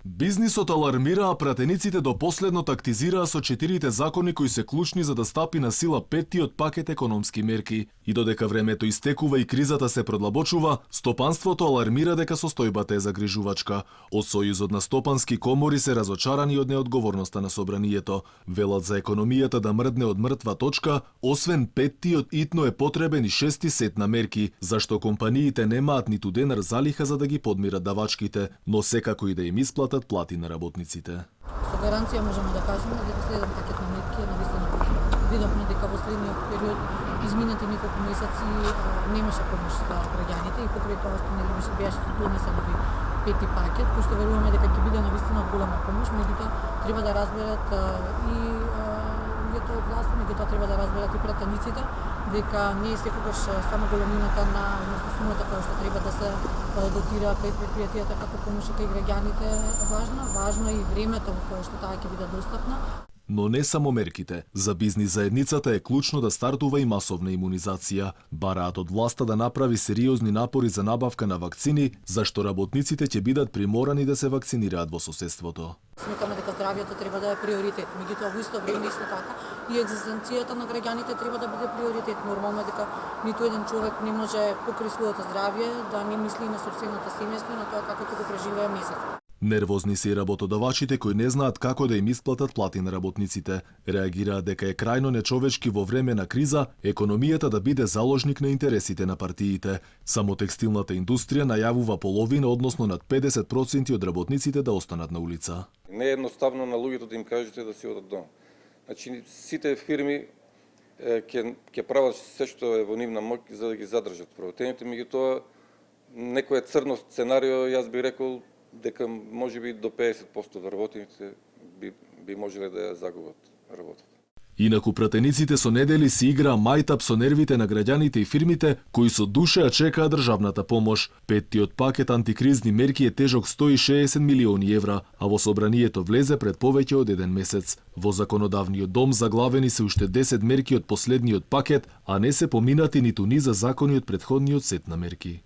Бизнисот алармира, а пратениците до последно тактизираа со 4 закони кои се клучни за да стапи на сила 5-тиот пакет економски мерки. И додека времето истекува и кризата се продлабочува, стопанството алармира дека состојбата е загрижувачка. Од Сојузот на стопански комори се разочарани од неодговорноста на собранието. Велат за економијата да мрдне од мртва точка, освен 5-тиот итно е потребен и 6-ти сет на мерки, зашто компаниите немаат ниту денар залиха за да ги подмират давачките, но секако и да им исплатат плати на работниците. Со гаранција можеме да кажеме дека следен пакет на мерки е навистина потребен. Видовме дека во следниот период изминати неколку месеци немаше помош за граѓаните и покрај тоа што не беше донесен овој 5-ти пакет, кој што веруваме дека ќе биде навистина од голема помош, меѓутоа треба да разберат и луѓето од власт, меѓутоа треба да разберат и пратениците дека не е секогаш само големината на сумата која што треба да се дотира кај предпријатијата како помош кај граѓаните важно е и времето во кое што таа ќе биде достапна. Но не само мерките. За бизнис заедницата е клучно да стартува и масовна имунизација. Бараат од власта да направи сериозни напори за набавка на вакцини, зашто работниците ќе бидат приморани да се вакцинираат во соседството. Сметаме дека здравјето треба да е приоритет, меѓутоа во исто време исто така и екзистенцијата на граѓаните треба да биде приоритет. Нормално е дека ниту еден човек не може покрај своето здравје да не мисли на сопственото семејство, на тоа како ќе го преживее месецот. Нервозни се и работодавачите кои не знаат како да им исплатат плати на работниците. Реагираат дека е крајно нечовечки во време на криза економијата да биде заложник на интересите на партиите. Само текстилната индустрија најавува половина, односно над 50% од работниците да останат на улица. Не е едноставно на луѓето да им кажете да си одат дома. Значи сите фирми ќе прават се што е во нивна моќ за да ги задржат вработените, меѓутоа некој црно сценарио, јас би рекол дека можеби до 50% вработените би можеле да ја загубат работата. Инаку пратениците со недели си играа мајтап со нервите на граѓаните и фирмите кои со душа чекаат државната помош. 5-тиот пакет антикризни мерки е тежок 160 милиони евра, а во собранието влезе пред повеќе од еден месец. Во законодавниот дом заглавени се уште 10 мерки од последниот пакет, а не се поминати ниту ни за закони од претходниот сет на мерки.